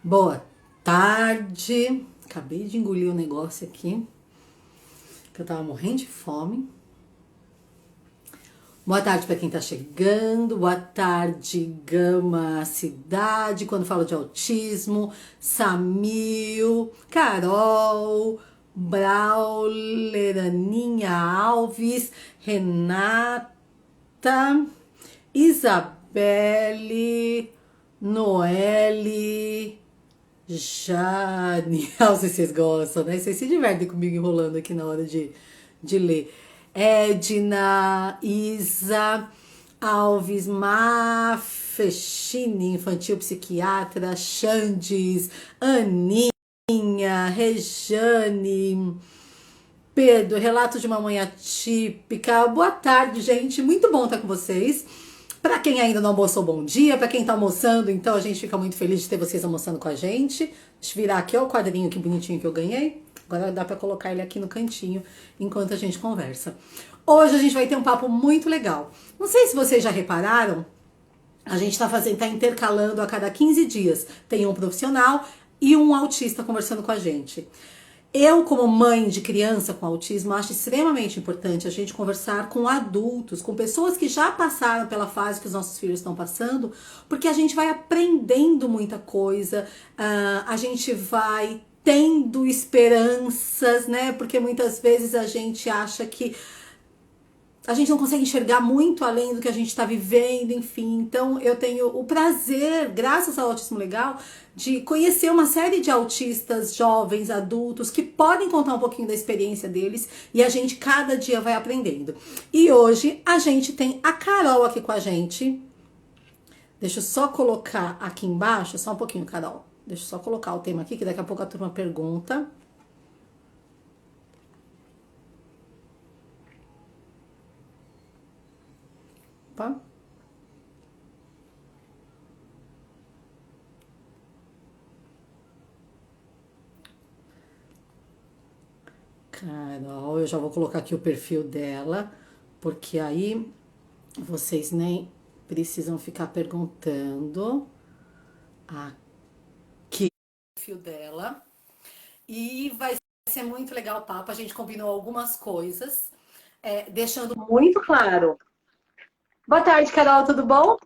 Boa tarde. Acabei de engolir um negócio aqui, que eu tava morrendo de fome. Boa tarde para quem tá chegando. Boa tarde, Gama Cidade. Quando falo de autismo, Samil, Carol, Brauler, Aninha Alves, Renata, Isabelle, Noelle, Jane, não sei se vocês gostam, né? Vocês se divertem comigo enrolando aqui na hora de ler. Edna, Isa, Alves, Mafechini, infantil psiquiatra, Xandes, Aninha, Rejane, Pedro, relato de uma manhã típica. Boa tarde, gente. Muito bom estar com vocês. Para quem ainda não almoçou, bom dia. Para quem tá almoçando, então a gente fica muito feliz de ter vocês almoçando com a gente. Deixa eu virar aqui, ó, o quadrinho que bonitinho que eu ganhei. Agora dá para colocar ele aqui no cantinho enquanto a gente conversa. Hoje a gente vai ter um papo muito legal. Não sei se vocês já repararam, a gente tá intercalando a cada 15 dias. Tem um profissional e um autista conversando com a gente. Eu, como mãe de criança com autismo, acho extremamente importante a gente conversar com adultos, com pessoas que já passaram pela fase que os nossos filhos estão passando, porque a gente vai aprendendo muita coisa, a gente vai tendo esperanças, né? Porque muitas vezes a gente acha que a gente não consegue enxergar muito além do que a gente está vivendo, enfim. Então, eu tenho o prazer, graças ao Autismo Legal, de conhecer uma série de autistas jovens, adultos, que podem contar um pouquinho da experiência deles e a gente cada dia vai aprendendo. E hoje a gente tem a Carol aqui com a gente. Deixa eu só colocar aqui embaixo, só um pouquinho, Carol. Deixa eu só colocar o tema aqui, que daqui a pouco a turma pergunta. Opa. Carol, eu já vou colocar aqui o perfil dela, porque aí vocês nem precisam ficar perguntando aqui o perfil dela. E vai ser muito legal o papo. A gente combinou algumas coisas, deixando muito claro. Boa tarde, Carol, tudo bom?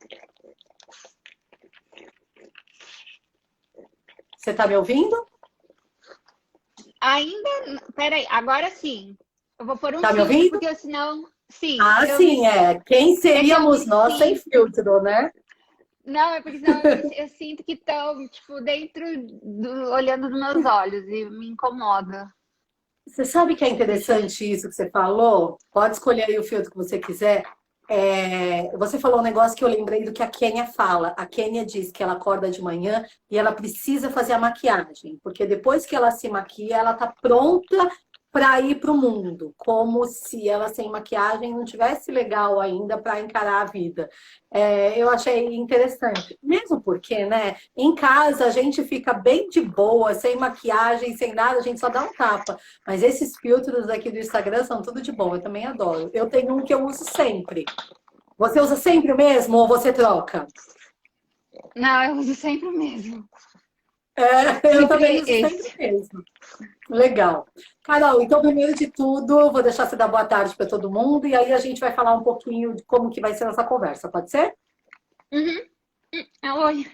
Você tá me ouvindo? Ainda, peraí, agora sim. Eu vou pôr um Tá me filtro, ouvindo? porque senão, sim, Ah, eu me, sim, é. Quem é que eu seríamos me nós sem sinto, filtro, né? não, é porque senão eu sinto que estão, tipo, olhando nos meus olhos e me incomoda. Você sabe que é Deixa eu, interessante isso que você falou? Pode escolher aí o filtro que você quiser. Você falou um negócio que eu lembrei do que a Kênia fala. A Kênia diz que ela acorda de manhã e ela precisa fazer a maquiagem, porque depois que ela se maquia, ela tá pronta para ir para o mundo, como se ela sem maquiagem não tivesse legal ainda para encarar a vida. Eu achei interessante, mesmo porque, né? Em casa a gente fica bem de boa, sem maquiagem, sem nada, a gente só dá um tapa. Mas esses filtros aqui do Instagram são tudo de bom, eu também adoro. Eu tenho um que eu uso sempre. Você usa sempre o mesmo ou você troca? não, eu uso sempre o mesmo. Eu também Sempre uso sempre esse. o mesmo. Legal. Carol, então, primeiro de tudo, eu vou deixar você dar boa tarde para todo mundo e aí a gente vai falar um pouquinho de como que vai ser essa conversa, pode ser? Uhum. Oi.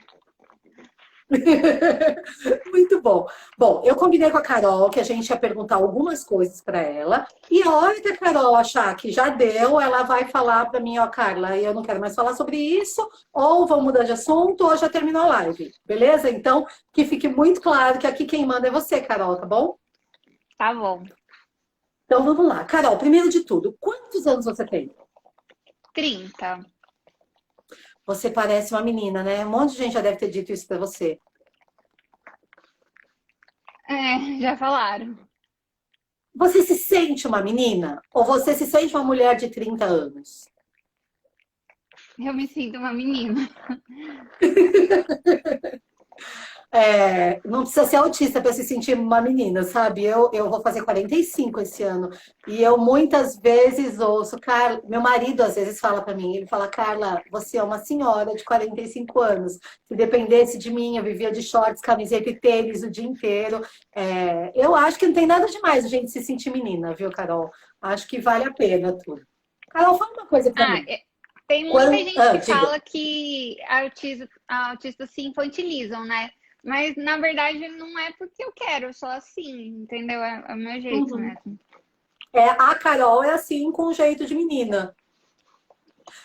Muito bom. Bom, eu combinei com a Carol que a gente ia perguntar algumas coisas para ela. E a hora que a Carol achar que já deu, ela vai falar para mim, ó, Carla, eu não quero mais falar sobre isso, ou vamos mudar de assunto, ou já terminou a live. Beleza? Então, que fique muito claro que aqui quem manda é você, Carol, tá bom? Tá bom. Então vamos lá. Carol, primeiro de tudo, quantos anos você tem? 30. Você parece uma menina, né? Um monte de gente já deve ter dito isso para você. É, já falaram. Você se sente uma menina? Ou você se sente uma mulher de 30 anos? Eu me sinto uma menina. Não precisa ser autista para se sentir uma menina, sabe? Eu vou fazer 45 esse ano. E eu muitas vezes ouço, Carla, meu marido às vezes fala para mim, ele fala, Carla, você é uma senhora de 45 anos. Se dependesse de mim, eu vivia de shorts, camiseta e tênis o dia inteiro. Eu acho que não tem nada demais a gente se sentir menina, viu, Carol? Acho que vale a pena tudo. Carol, fala uma coisa para mim. Tem muita gente que Diga. fala que autistas se infantilizam, né? Mas na verdade não é porque eu quero, eu sou assim, entendeu? É o meu jeito Uhum. mesmo. A Carol é assim com jeito de menina.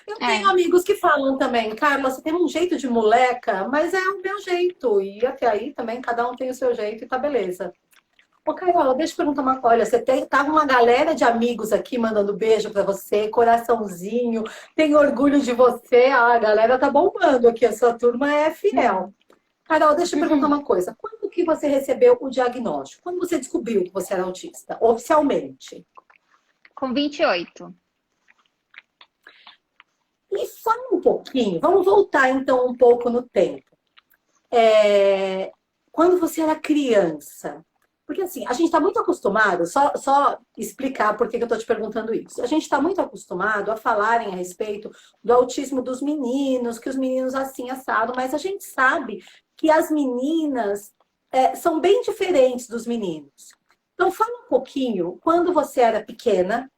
Eu tenho É. amigos que falam também, Carla, você tem um jeito de moleca, mas é o meu jeito. E até aí também, cada um tem o seu jeito e tá beleza. Ô, Carla, deixa eu perguntar uma coisa. Tá uma galera de amigos aqui mandando beijo pra você, coraçãozinho, tem orgulho de você. A galera tá bombando aqui, a sua turma é fiel. Carol, deixa eu perguntar uma coisa. Quando que você recebeu o diagnóstico? Quando você descobriu que você era autista, oficialmente? Com 28. E fala um pouquinho, vamos voltar então um pouco no tempo. Quando você era criança, porque assim, a gente está muito acostumado, só explicar por que eu estou te perguntando isso. A gente está muito acostumado a falarem a respeito do autismo dos meninos, que os meninos assim, assado, mas a gente sabe que as meninas são bem diferentes dos meninos. Então, fala um pouquinho, quando você era pequena,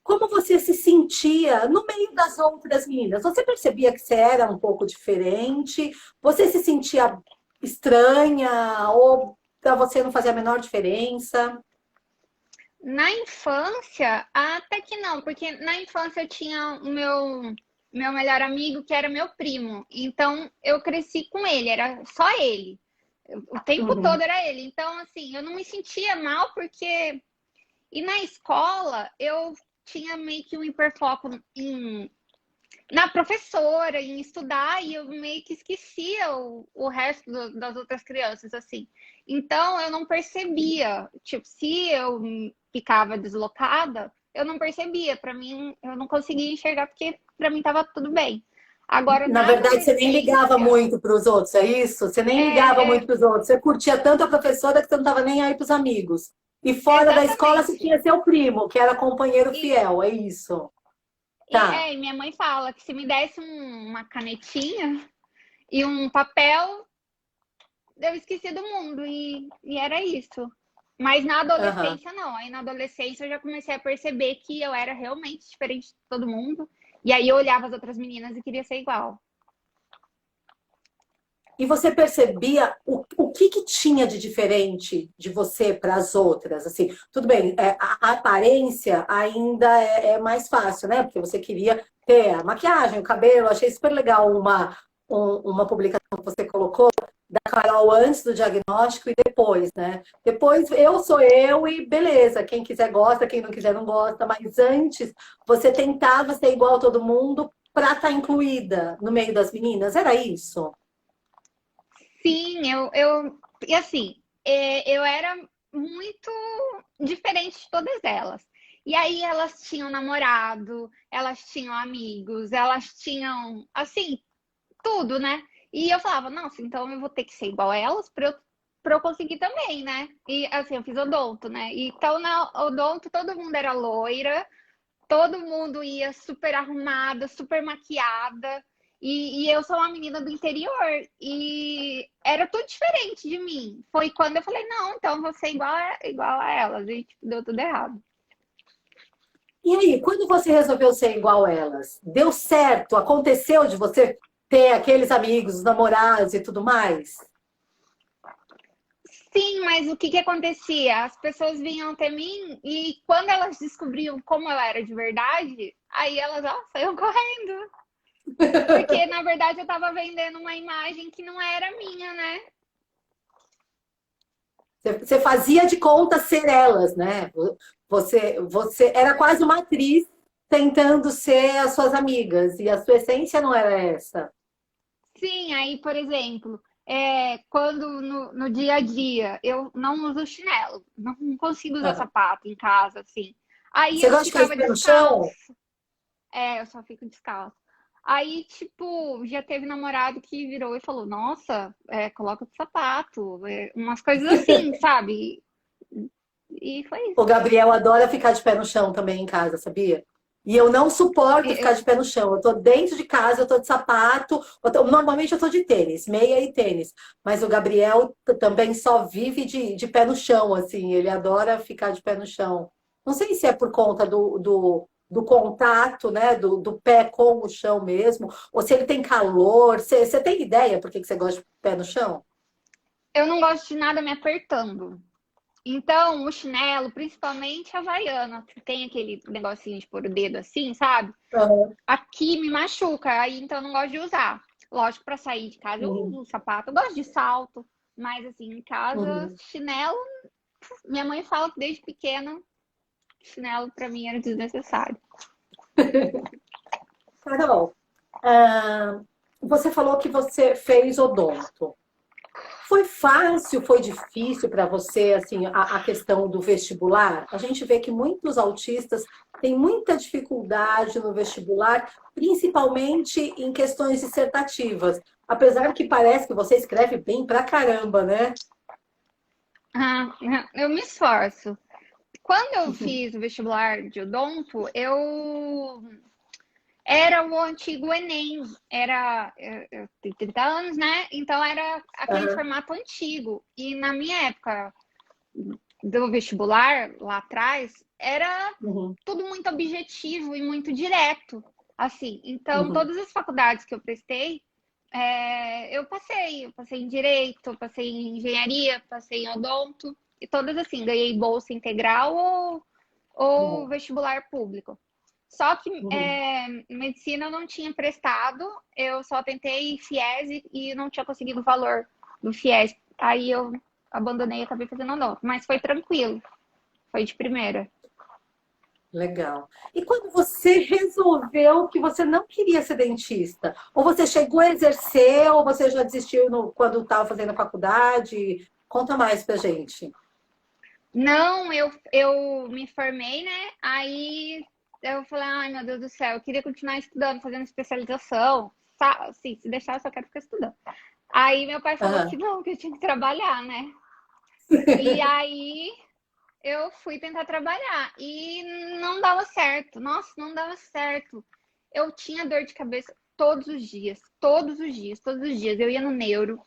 como você se sentia no meio das outras meninas? Você percebia que você era um pouco diferente? Você se sentia estranha? Ou para você não fazia a menor diferença? Na infância, até que não, porque na infância eu tinha o meu melhor amigo, que era meu primo. Então eu cresci com ele, era só ele. O tempo Uhum. todo era ele. Então, assim, eu não me sentia mal, porque. E na escola, eu tinha meio que um hiperfoco na professora, em estudar, e eu meio que esquecia o resto das outras crianças, assim. Então, eu não percebia. Tipo, se eu ficava deslocada, eu não percebia. Para mim, eu não conseguia enxergar, porque para mim estava tudo bem. Agora, Na na verdade, você nem ligava adolescência, muito para os outros, é isso? Você nem ligava é, muito para os outros. Você curtia tanto a professora que você não estava nem aí para os amigos. E fora da escola, você exatamente. tinha seu primo, que era companheiro E, fiel, é isso? e, Tá. é, e minha mãe fala que se me desse uma canetinha e um papel, eu esqueci do mundo e era isso. Mas na Aham. adolescência, não. Aí na adolescência eu já comecei a perceber que eu era realmente diferente de todo mundo. E aí eu olhava as outras meninas e queria ser igual. E você percebia o que tinha de diferente de você para as outras? Assim, tudo bem, a aparência ainda é mais fácil, né? Porque você queria ter a maquiagem, o cabelo. Achei super legal uma publicação que você colocou da Carol antes do diagnóstico e depois, né? Depois eu sou eu e beleza, quem quiser gosta, quem não quiser não gosta, mas antes você tentava ser igual a todo mundo para estar incluída no meio das meninas, era isso? Sim, e assim, eu era muito diferente de todas elas. E aí elas tinham namorado, elas tinham amigos, elas tinham, assim, tudo, né? E eu falava, nossa, então eu vou ter que ser igual a elas pra eu conseguir também, né? E assim, eu fiz odonto, né? Então na odonto todo mundo era loira, todo mundo ia super arrumada, super maquiada. E eu sou uma menina do interior e era tudo diferente de mim. Foi quando eu falei, não, então vou ser igual a elas. E tipo, deu tudo errado. E aí, quando você resolveu ser igual a elas, deu certo? Aconteceu de você ter aqueles amigos, os namorados e tudo mais? Sim, mas o que que acontecia? As pessoas vinham até mim e quando elas descobriam como eu era de verdade, aí elas, ó, saíam correndo. Porque, na verdade, eu tava vendendo uma imagem que não era minha, né? Você fazia de conta ser elas, né? Você era quase uma atriz tentando ser as suas amigas, e a sua essência não era essa. Sim, aí, por exemplo, quando no dia a dia eu não uso chinelo, não consigo usar Aham. sapato em casa, assim. Aí Você eu gosta de ficar de ficava pé no chão? descalço. Eu só fico descalço. Aí, tipo, já teve namorado que virou e falou, nossa, coloca o sapato, umas coisas assim, sabe? E foi O isso. Gabriel adora ficar de pé no chão também em casa, sabia? E eu não suporto ficar Eu, de pé no chão. Eu tô dentro de casa, eu tô de sapato. Normalmente eu tô de tênis, meia e tênis. Mas o Gabriel também só vive de pé no chão, assim. Ele adora ficar de pé no chão. Não sei se é por conta do contato, né? Do pé com o chão mesmo. Ou se ele tem calor. Você tem ideia por que que você gosta de pé no chão? eu não gosto de nada me apertando. Então, o chinelo, principalmente a Havaiana, que tem aquele negocinho de pôr o dedo assim, sabe? Aham. Aqui me machuca, aí então eu não gosto de usar. Lógico, para sair de casa eu Uhum. uso sapato, eu gosto de salto, mas assim, em casa, Uhum. chinelo, minha mãe fala que desde pequena, chinelo para mim era desnecessário. Carol, você falou que você fez odonto. Foi fácil, foi difícil para você, assim, a questão do vestibular? A gente vê que muitos autistas têm muita dificuldade no vestibular, principalmente em questões dissertativas. Apesar que parece que você escreve bem pra caramba, né? Ah, eu me esforço. Quando eu fiz o vestibular de odonto, eu era o antigo Enem, eu tenho 30 anos, né? Então era aquele Aham, formato antigo. E na minha época do vestibular, lá atrás, era uhum, tudo muito objetivo e muito direto. Assim, então uhum, todas as faculdades que eu prestei, eu passei em direito, eu passei em engenharia, passei em odonto, e todas assim, ganhei bolsa integral ou uhum, vestibular público. Só que uhum. medicina eu não tinha prestado, eu só tentei FIES e não tinha conseguido o valor do FIES. Aí eu abandonei e acabei fazendo odonto, mas foi tranquilo, foi de primeira. Legal. E quando você resolveu que você não queria ser dentista? Ou você chegou a exercer, ou você já desistiu quando estava fazendo a faculdade? Conta mais pra gente. Não, eu me formei, né? Aí eu falei, ai meu Deus do céu, eu queria continuar estudando, fazendo especialização. Assim, se deixar, eu só quero ficar estudando. Aí meu pai falou que Aham. não, que eu tinha que trabalhar, né? E aí eu fui tentar trabalhar e não dava certo. Nossa, não dava certo. Eu tinha dor de cabeça todos os dias, todos os dias, todos os dias. Eu ia no neuro,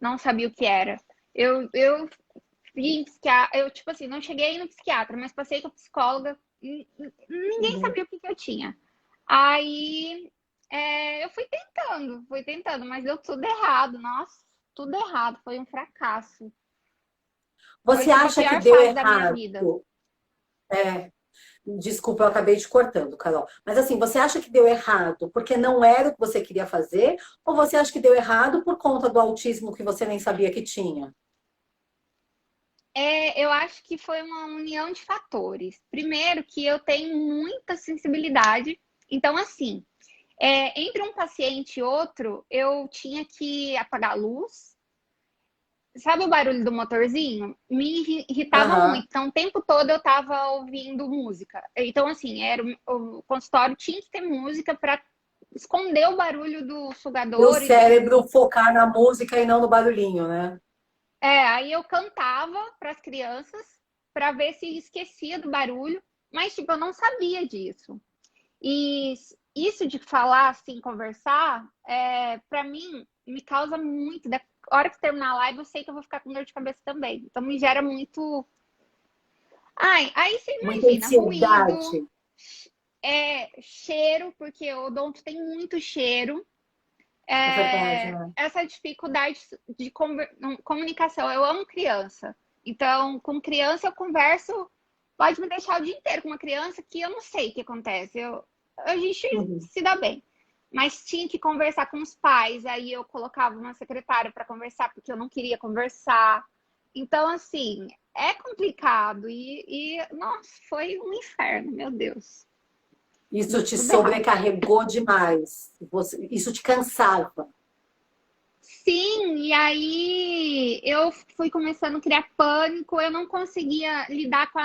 não sabia o que era. Eu fui em psiquiatra, eu, tipo assim, não cheguei aí no psiquiatra, mas passei com a psicóloga, ninguém Uhum. sabia o que que eu tinha. Aí eu fui tentando, mas deu tudo errado. Nossa, tudo errado, foi um fracasso. Foi Você tipo a acha que pior deu fase da minha errado? vida. É, desculpa, eu acabei te cortando, Carol. Mas assim, você acha que deu errado porque não era o que você queria fazer? Ou você acha que deu errado por conta do autismo que você nem sabia que tinha? Eu acho que foi uma união de fatores. Primeiro, que eu tenho muita sensibilidade. Então, assim, entre um paciente e outro, eu tinha que apagar a luz. Sabe o barulho do motorzinho? Me irritava muito. Aham. Então, o tempo todo eu estava ouvindo música. Então, assim, o consultório tinha que ter música para esconder o barulho do E o sugador e cérebro focar na música e não no barulhinho, né? Aí eu cantava para as crianças para ver se esquecia do barulho, mas tipo, eu não sabia disso. E isso de falar assim, conversar, para mim me causa muito. Da hora que terminar a live, eu sei que eu vou ficar com dor de cabeça também. Então me gera muito. Ai, aí você Muita imagina, ruído, ansiedade. cheiro, porque o odonto tem muito cheiro. É verdade, né? Essa dificuldade de comunicação. Eu amo criança. Então, com criança eu converso, pode me deixar o dia inteiro com uma criança que eu não sei o que acontece. A gente Uhum. se dá bem. Mas tinha que conversar com os pais, aí eu colocava uma secretária para conversar, porque eu não queria conversar. Então, assim, é complicado nossa, foi um inferno, meu Deus. Isso Deu te tudo errado. sobrecarregou demais. Isso te cansava. Sim, e aí eu fui começando a criar pânico, eu não conseguia lidar com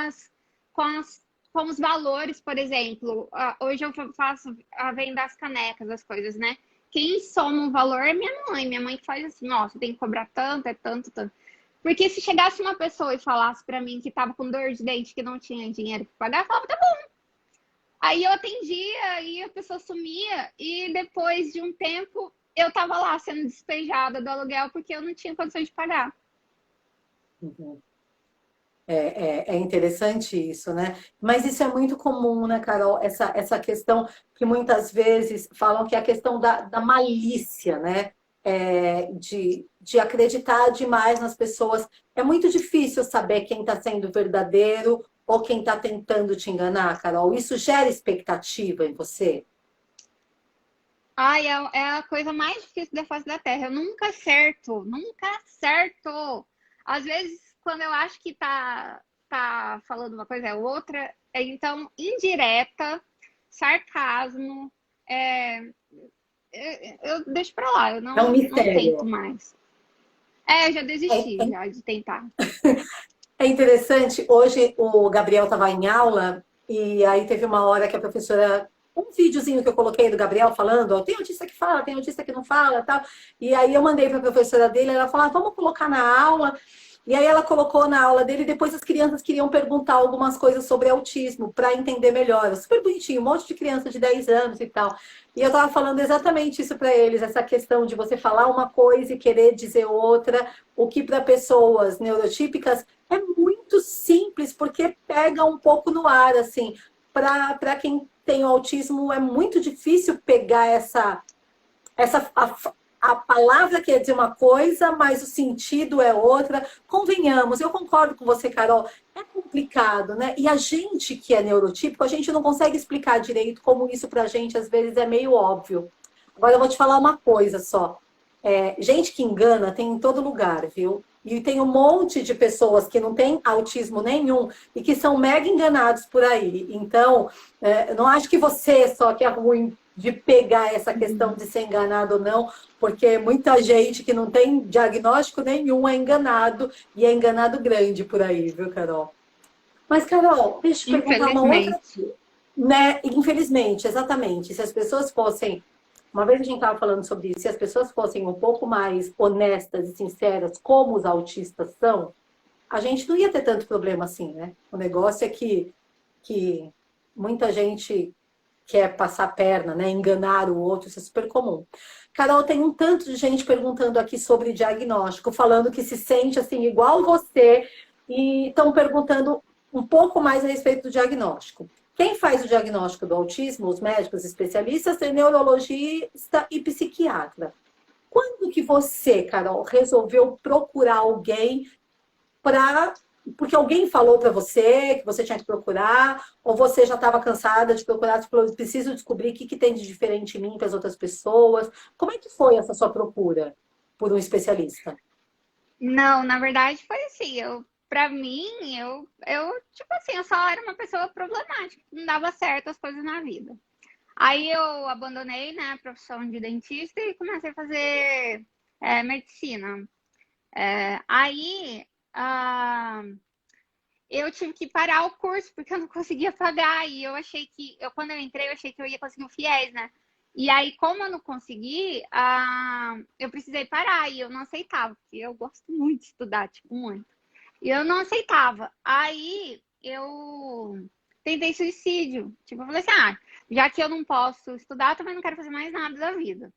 como os valores, por exemplo, hoje eu faço a venda das canecas, das coisas, né? Quem soma o valor é minha mãe. Minha mãe que faz assim, ó, você tem que cobrar tanto, é tanto, tanto. Porque se chegasse uma pessoa e falasse pra mim que tava com dor de dente, que não tinha dinheiro pra pagar, eu falava, tá bom. Aí eu atendia, aí a pessoa sumia e depois de um tempo eu tava lá sendo despejada do aluguel porque eu não tinha condições de pagar. Uhum. É interessante isso, né? Mas isso é muito comum, né, Carol? Essa questão que muitas vezes falam que é a questão da malícia, né? De acreditar demais nas pessoas. É muito difícil saber quem está sendo verdadeiro ou quem está tentando te enganar, Carol. Isso gera expectativa em você? Ai, é a coisa mais difícil da face da Terra. Eu nunca acerto, nunca acerto. Às vezes, quando eu acho que tá falando uma coisa é outra, então, indireta, sarcasmo, é, eu deixo pra lá, eu É um não tento mistério. mais. É, eu já É, desisti já de tentar. É interessante, hoje o Gabriel estava em aula e aí teve uma hora que a professora, um videozinho que eu coloquei do Gabriel falando, ó, tem autista que fala, tem autista que não fala, tal. E aí eu mandei para a professora dele, ela falou, ah, vamos colocar na aula. E aí ela colocou na aula dele, e depois as crianças queriam perguntar algumas coisas sobre autismo para entender melhor. Super bonitinho, um monte de criança de 10 anos e tal. E eu estava falando exatamente isso para eles, essa questão de você falar uma coisa e querer dizer outra, o que para pessoas neurotípicas é muito simples, porque pega um pouco no ar, assim. Para quem tem autismo, é muito difícil pegar essa a palavra quer dizer uma coisa, mas o sentido é outra. Convenhamos, eu concordo com você, Carol, é complicado, né? E a gente que é neurotípico, a gente não consegue explicar direito como isso pra gente às vezes é meio óbvio. Agora eu vou te falar uma coisa só. Gente que engana tem em todo lugar, viu? E tem um monte de pessoas que não têm autismo nenhum e que são mega enganados por aí. Então, eu não acho que você só que é ruim de pegar essa questão de ser enganado ou não, porque muita gente que não tem diagnóstico nenhum é enganado e é enganado grande por aí, viu, Carol? Mas, Carol, deixa eu te perguntar uma outra Infelizmente. coisa. Né? Infelizmente, exatamente. Se as pessoas fossem. Uma vez a gente estava falando sobre isso, se as pessoas fossem um pouco mais honestas e sinceras, como os autistas são, a gente não ia ter tanto problema assim, né? O negócio é que muita gente quer passar a perna, né? Enganar o outro, isso é super comum. Carol, tem um tanto de gente perguntando aqui sobre diagnóstico, falando que se sente assim igual você e estão perguntando um pouco mais a respeito do diagnóstico. Quem faz o diagnóstico do autismo, os médicos especialistas, é neurologista e psiquiatra. Quando que você, Carol, resolveu procurar alguém para porque alguém falou para você que você tinha que procurar, ou você já estava cansada de procurar, você falou, preciso descobrir o que, que tem de diferente em mim para as outras pessoas. Como é que foi essa sua procura por um especialista? Não, na verdade foi assim, pra mim, tipo assim, eu só era uma pessoa problemática, não dava certo as coisas na vida. Aí eu abandonei, né, a profissão de dentista e comecei a fazer medicina. Aí ah, eu tive que parar o curso porque eu não conseguia pagar. E eu achei que, quando eu entrei, eu achei que eu ia conseguir o FIES, né? E aí, como eu não consegui, eu precisei parar e eu não aceitava, porque eu gosto muito de estudar, tipo, muito. E eu não aceitava. Aí eu tentei suicídio. Tipo, eu falei assim: já que eu não posso estudar, eu também não quero fazer mais nada da vida.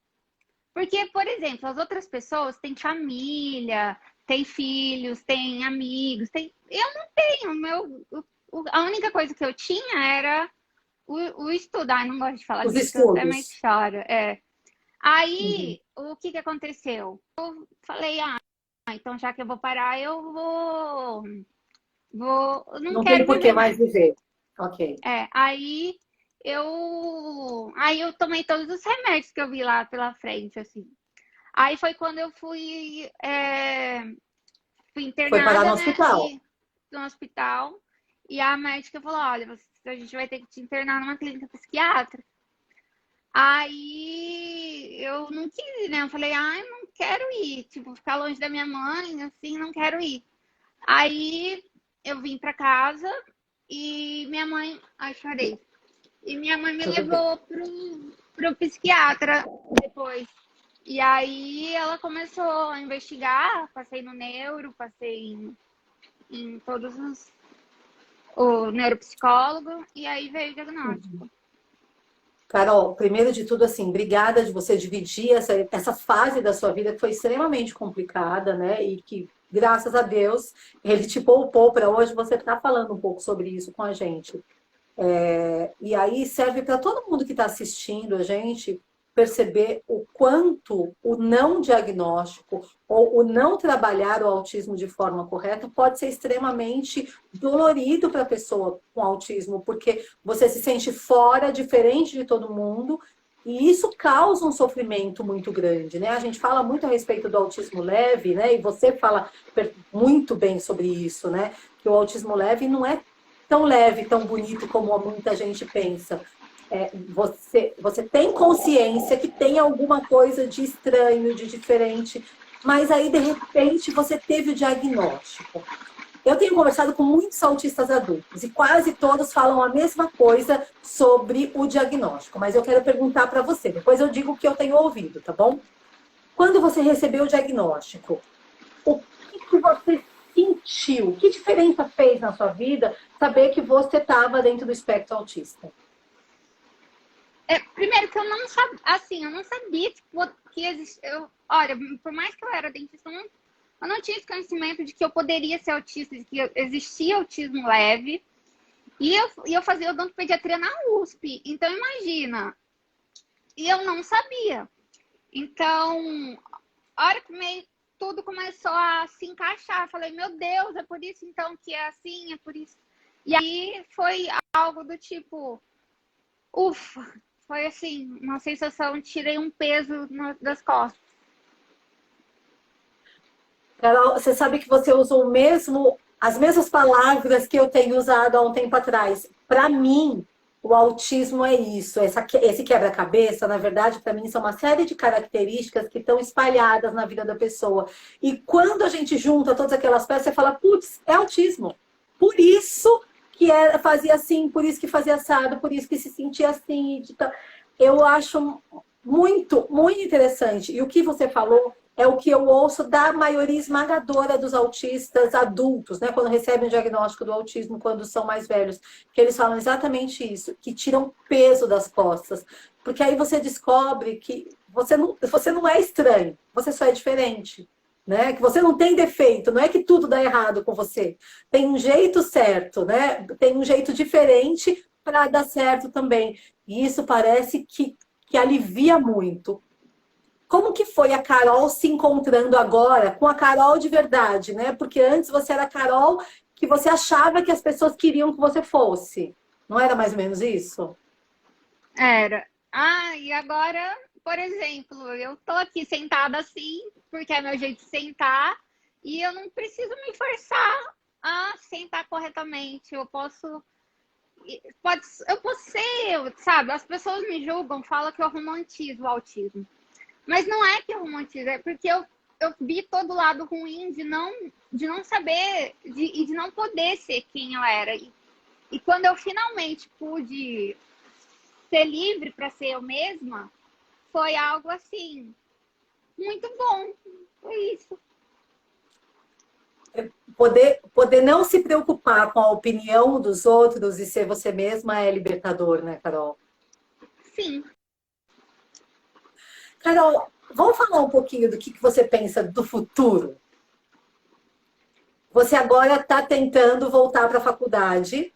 Porque, por exemplo, as outras pessoas têm família, têm filhos, têm amigos, têm. Eu não tenho. A única coisa que eu tinha era o estudo. Ai, não gosto de falar Os disso, que eu até meio que estudos. choro. É. Uhum. Aí, o que que aconteceu? Eu falei, então já que eu vou parar, eu não Não tem quero por que viver mais mais. viver. Ok. Aí eu tomei todos os remédios que eu vi lá pela frente, assim. Aí foi quando eu fui Foi parar internada, no né? hospital. E no hospital. E a médica falou: olha, a gente vai ter que te internar numa clínica psiquiátrica. Aí eu não quis, né? Eu falei: ai, não quero ir. Tipo, ficar longe da minha mãe, assim, não quero ir. Aí eu vim pra casa e minha mãe. Ai, chorei. E minha mãe me Tudo bem. levou pro psiquiatra depois. E aí ela começou a investigar, passei no neuro, passei em todos o neuropsicólogo, e aí veio o diagnóstico. Carol, primeiro de tudo, assim, obrigada de você dividir essa fase da sua vida que foi extremamente complicada, né? E que, graças a Deus, ele te poupou para hoje você estar falando um pouco sobre isso com a gente. E aí serve para todo mundo que está assistindo a gente perceber o quanto o não diagnóstico ou o não trabalhar o autismo de forma correta pode ser extremamente dolorido para a pessoa com autismo, porque você se sente fora, diferente de todo mundo, e isso causa um sofrimento muito grande, né? A gente fala muito a respeito do autismo leve, né? E você fala muito bem sobre isso, né? Que o autismo leve não é tão leve, tão bonito como muita gente pensa. Você tem consciência que tem alguma coisa de estranho, de diferente, mas aí, de repente, você teve o diagnóstico. Eu tenho conversado com muitos autistas adultos e quase todos falam a mesma coisa sobre o diagnóstico, mas eu quero perguntar para você, depois eu digo o que eu tenho ouvido, tá bom? Quando você recebeu o diagnóstico, o que você sentiu? Que diferença fez na sua vida saber que você estava dentro do espectro autista? Primeiro que eu não sabia, assim, eu não sabia que existia. Olha, por mais que eu era dentista, eu não tinha esse conhecimento de que eu poderia ser autista, de que existia autismo leve. E eu fazia odontopediatria na USP. Então, imagina. E eu não sabia. Então, a hora que tudo começou a se encaixar, eu falei, meu Deus, é por isso então que é assim, é por isso. E aí foi algo do tipo, ufa, foi assim, uma sensação, tirei um peso das costas. Carol, você sabe que você usou as mesmas palavras que eu tenho usado há um tempo atrás. Para mim, o autismo é isso. Esse quebra-cabeça, na verdade, para mim, são uma série de características que estão espalhadas na vida da pessoa. E quando a gente junta todas aquelas peças, você fala, putz, é autismo. Por isso que fazia assim, por isso que fazia assado, por isso que se sentia assim. Eu acho muito, muito interessante. E o que você falou é o que eu ouço da maioria esmagadora dos autistas adultos, né? Quando recebem o diagnóstico do autismo, quando são mais velhos, que eles falam exatamente isso, que tiram peso das costas. Porque aí você descobre que você não é estranho, você só é diferente. Né? Que você não tem defeito, não é que tudo dá errado com você. Tem um jeito certo, né? Tem um jeito diferente para dar certo também. E isso parece que alivia muito. Como que foi a Carol se encontrando agora com a Carol de verdade, né? Porque antes você era a Carol que você achava que as pessoas queriam que você fosse. Não era mais ou menos isso? Era. E agora, por exemplo, eu tô aqui sentada assim, porque é meu jeito de sentar, e eu não preciso me forçar a sentar corretamente. Eu posso ser, sabe? As pessoas me julgam, falam que eu romantizo o autismo. Mas não é que eu romantizo, é porque eu vi todo o lado ruim de não saber e de não poder ser quem eu era. E quando eu finalmente pude ser livre para ser eu mesma, foi algo assim, muito bom. Foi isso. Poder não se preocupar com a opinião dos outros e ser você mesma é libertador, né, Carol? Sim. Carol, vamos falar um pouquinho do que você pensa do futuro? Você agora está tentando voltar para a faculdade.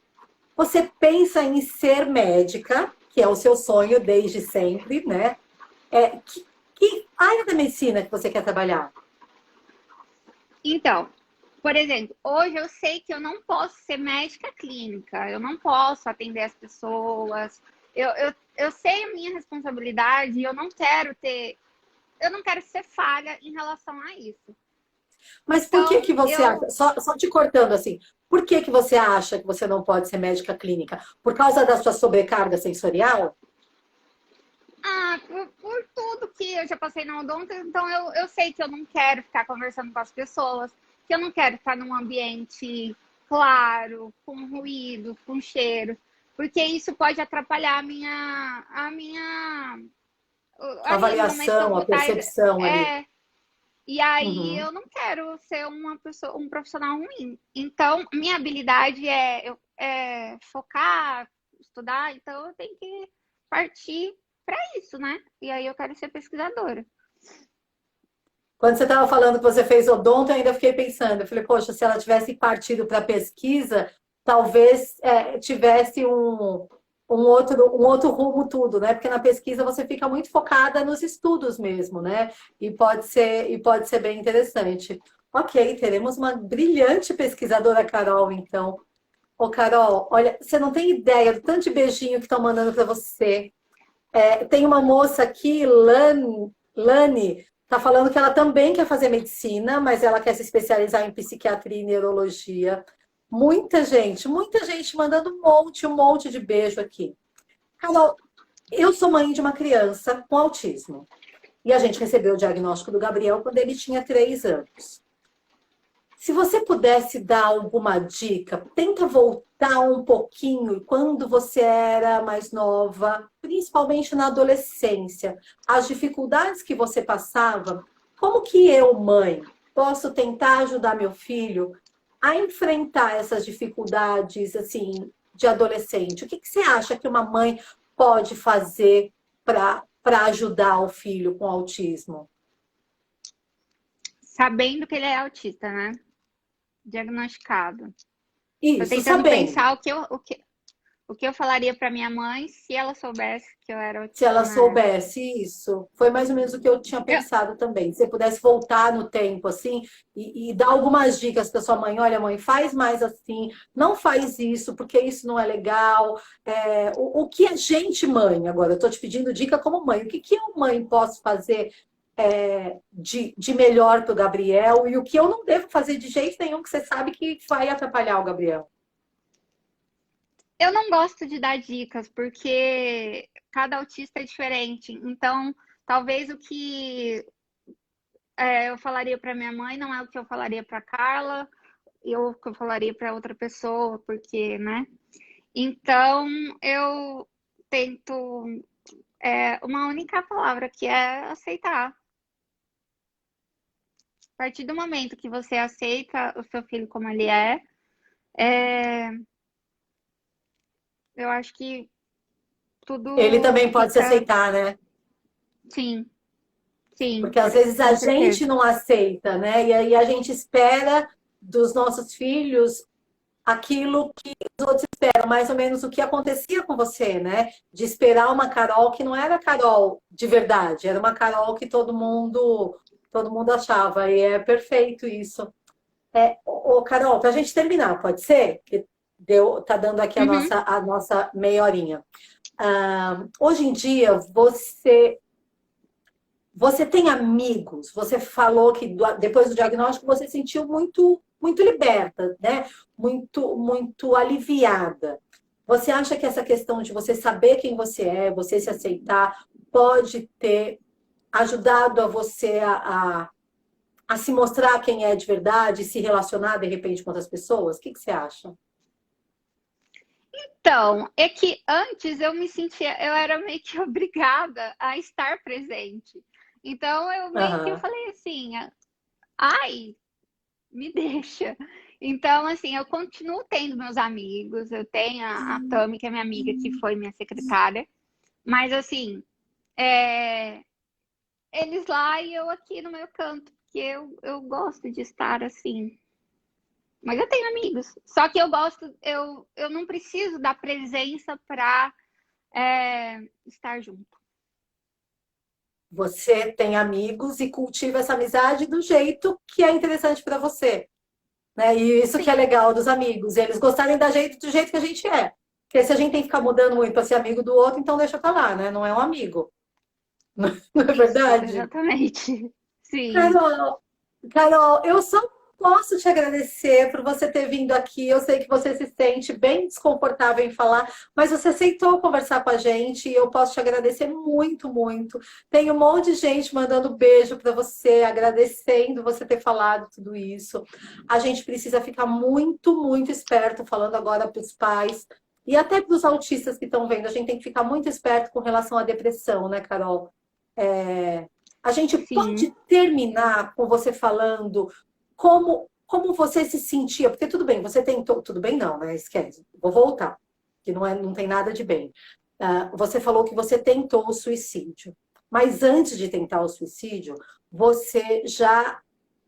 Você pensa em ser médica, que é o seu sonho desde sempre, né? Que área da medicina que você quer trabalhar? Então, por exemplo, hoje eu sei que eu não posso ser médica clínica, eu não posso atender as pessoas. Eu sei a minha responsabilidade e eu não quero ser falha em relação a isso. Mas por que Então, que você acha, só te cortando assim, por que que você acha que você não pode ser médica clínica? Por causa da sua sobrecarga sensorial? por tudo que eu já passei na odonto, então eu sei que eu não quero ficar conversando com as pessoas, que eu não quero estar num ambiente claro, com ruído, com cheiro, porque isso pode atrapalhar A ali no momento que eu avaliação, vou a estar. percepção ali. É, e aí Uhum. eu não quero ser uma pessoa, um profissional ruim. Então, minha habilidade é focar, estudar, então eu tenho que partir para isso, né? E aí eu quero ser pesquisadora. Quando você estava falando que você fez odonto, eu ainda fiquei pensando. Eu falei, poxa, se ela tivesse partido para pesquisa, talvez tivesse um outro rumo tudo, né? Porque na pesquisa você fica muito focada nos estudos mesmo, né? E pode ser bem interessante. Ok, teremos uma brilhante pesquisadora, Carol, então. Ô, Carol, olha, você não tem ideia do tanto de beijinho que estão mandando para você. Tem uma moça aqui, Lani, tá falando que ela também quer fazer medicina, mas ela quer se especializar em psiquiatria e neurologia. Muita gente mandando um monte de beijo aqui. Carol, eu sou mãe de uma criança com autismo. E a gente recebeu o diagnóstico do Gabriel quando ele tinha 3 anos. Se você pudesse dar alguma dica, tenta voltar um pouquinho quando você era mais nova, principalmente na adolescência, as dificuldades que você passava, como que eu, mãe, posso tentar ajudar meu filho a enfrentar essas dificuldades assim de adolescente? O que você acha que uma mãe pode fazer para ajudar o filho com autismo? Sabendo que ele é autista, né? Diagnosticado. Tô Isso, tentando sabendo. pensar o que eu falaria para minha mãe se ela soubesse que eu era Se autista ela na época. soubesse isso, foi mais ou menos o que eu tinha Eu, pensado também. Se você pudesse voltar no tempo, assim, e dar algumas dicas para sua mãe: olha, mãe, faz mais assim, não faz isso, porque isso não é legal. O que a gente, mãe, agora, eu estou te pedindo dica como mãe, o que, que eu, mãe, posso fazer de melhor para o Gabriel e o que eu não devo fazer de jeito nenhum, que você sabe que vai atrapalhar o Gabriel? eu não gosto de dar dicas, porque cada autista é diferente. Então, talvez o que eu falaria para minha mãe não é o que eu falaria para Carla, e o que eu falaria para outra pessoa, porque, né? Então, eu tento uma única palavra, que é aceitar. A partir do momento que você aceita o seu filho como ele é, eu acho que Ele tudo também pode se fica. aceitar, né? Sim, sim, Porque às vezes a com gente certeza. não aceita, né? E aí a gente espera dos nossos filhos aquilo que os outros esperam, mais ou menos o que acontecia com você, né? De esperar uma Carol que não era Carol de verdade, era uma Carol que todo mundo achava. E é perfeito isso. Carol, para a gente terminar, pode ser? Que tá dando aqui Uhum. a nossa meia horinha. Hoje em dia, você tem amigos? Você falou que depois do diagnóstico você se sentiu muito liberta, né? Muito aliviada. Você acha que essa questão de você saber quem você é, você se aceitar, pode ter ajudado a você a se mostrar quem é de verdade, se relacionar de repente com outras pessoas? O que você acha? Então, é que antes eu me sentia, eu era meio que obrigada a estar presente. Então, eu meio que Aham. falei assim, ai, me deixa. Então, assim, eu continuo tendo meus amigos, eu tenho a Tami, que é minha amiga, que foi minha secretária, mas assim, é, eles lá e eu aqui no meu canto, porque eu gosto de estar assim. Mas eu tenho amigos. Só que eu gosto, eu não preciso da presença para estar junto. Você tem amigos e cultiva essa amizade do jeito que é interessante para você. Né? E isso que é Sim, legal dos amigos, eles gostarem da gente do jeito que a gente é. Porque se a gente tem que ficar mudando muito para ser amigo do outro, então deixa pra lá, né? Não é um amigo. Não é isso, verdade? exatamente. Sim. Carol, Carol, eu sou posso te agradecer por você ter vindo aqui. Eu sei que você se sente bem desconfortável em falar, mas você aceitou conversar com a gente e eu posso te agradecer muito, muito. Tem um monte de gente mandando beijo para você, agradecendo você ter falado tudo isso. A gente precisa ficar muito, muito esperto, falando agora para os pais e até para os autistas que estão vendo. A gente tem que ficar muito esperto com relação à depressão, né, Carol? É, a gente pode Sim. terminar com você falando como você se sentia, porque tudo bem, você tentou, tudo bem não, né? Esquece, vou voltar, que não tem nada de bem. Você falou que você tentou o suicídio, mas antes de tentar o suicídio, você já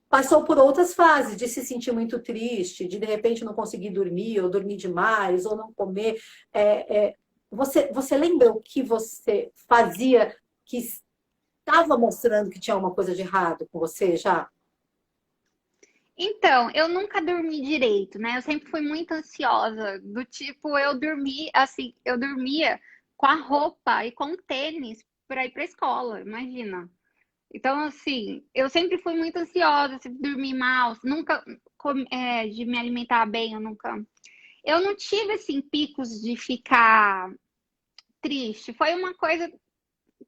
passou por outras fases de se sentir muito triste, de repente não conseguir dormir, ou dormir demais, ou não comer. Você lembra o que você fazia que estava mostrando que tinha alguma coisa de errado com você já? Então, eu nunca dormi direito, né? Eu sempre fui muito ansiosa, do tipo, eu dormi assim, eu dormia com a roupa e com o tênis para ir para a escola, imagina. Então, assim, eu sempre fui muito ansiosa, sempre dormi mal, nunca de me alimentar bem, eu nunca. Eu não tive assim picos de ficar triste. Foi uma coisa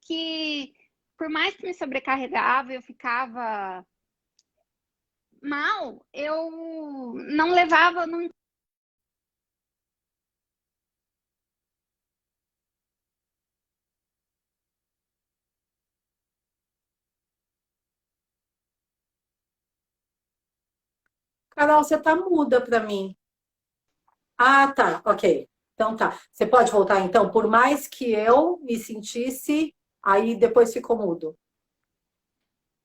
que, por mais que me sobrecarregava, eu ficava mal, eu não levava, não. Carol, você tá muda para mim. Ah, tá, ok. Então tá. Você pode voltar então, por mais que eu me sentisse, aí depois ficou mudo.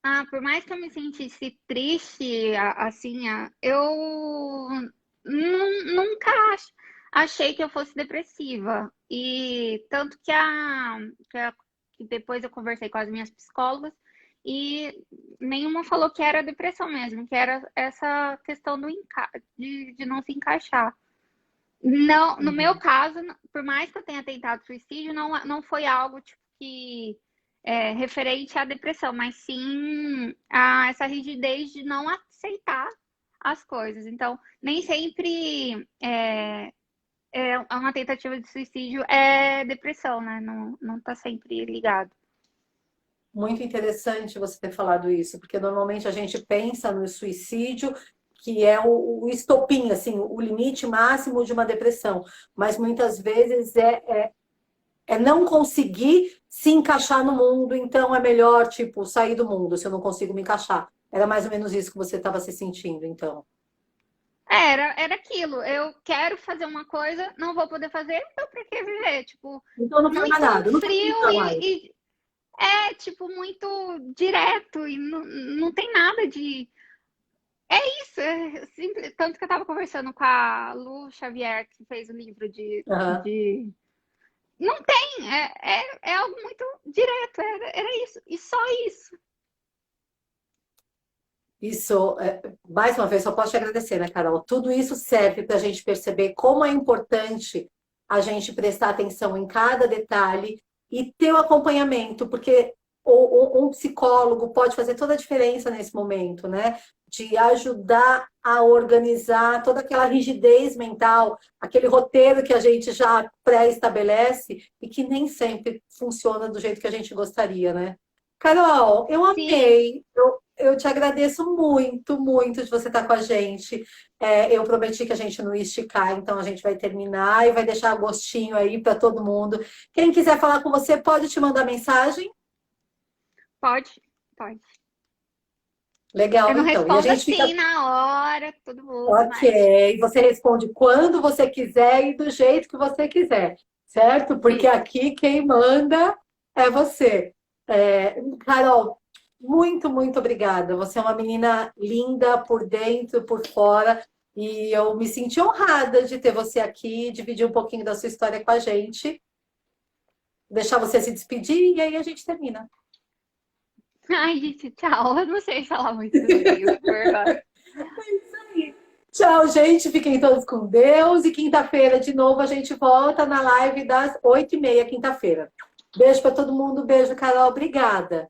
Ah, por mais que eu me sentisse triste, assim, eu nunca achei que eu fosse depressiva. E tanto que depois eu conversei com as minhas psicólogas e nenhuma falou que era depressão mesmo, que era essa questão de não se encaixar. Não, no meu Uhum. caso, por mais que eu tenha tentado suicídio, não foi algo tipo que referente à depressão, mas sim a essa rigidez de não aceitar as coisas. Então, nem sempre uma tentativa de suicídio é depressão, né? Não, não tá sempre ligado. Muito interessante você ter falado isso, porque normalmente a gente pensa no suicídio, que é o estopim, assim, o limite máximo de uma depressão, mas muitas vezes é não conseguir se encaixar no mundo, então é melhor, tipo, sair do mundo se eu não consigo me encaixar. Era mais ou menos isso que você estava se sentindo, então. Era aquilo. Eu quero fazer uma coisa, não vou poder fazer, então pra que viver? Tipo, Então não faz mais muito nada, não frio precisa mais. tipo, muito direto e não tem nada de. É isso, é simples. Tanto que eu tava conversando com a Lu Xavier, que fez o livro Aham. de... Não tem, é algo muito direto, era isso, e só isso. Isso, mais uma vez, só posso te agradecer, né, Carol? Tudo isso serve para a gente perceber como é importante a gente prestar atenção em cada detalhe e ter o acompanhamento, porque um psicólogo pode fazer toda a diferença nesse momento, né? De ajudar a organizar toda aquela rigidez mental, aquele roteiro que a gente já pré-estabelece e que nem sempre funciona do jeito que a gente gostaria, né? Carol, eu Sim. amei. Eu te agradeço muito, muito de você estar com a gente. Eu prometi que a gente não ia esticar, então a gente vai terminar e vai deixar gostinho aí para todo mundo. Quem quiser falar com você, pode te mandar mensagem. Pode, pode. Eu Legal, não então. E a respondo gente fica assim na hora, todo mundo, mas ok. Você responde quando você quiser e do jeito que você quiser, certo? Porque isso. aqui quem manda é você. Carol, muito, muito obrigada. Você é uma menina linda por dentro, por fora, e eu me senti honrada de ter você aqui, dividir um pouquinho da sua história com a gente, deixar você se despedir e aí a gente termina. Ai, gente, tchau. Eu não sei falar muito também, eu fico com vergonha. Tchau, gente. Fiquem todos com Deus. E quinta-feira, de novo, a gente volta na live das 8h30, quinta-feira. Beijo para todo mundo. Beijo, Carol. Obrigada.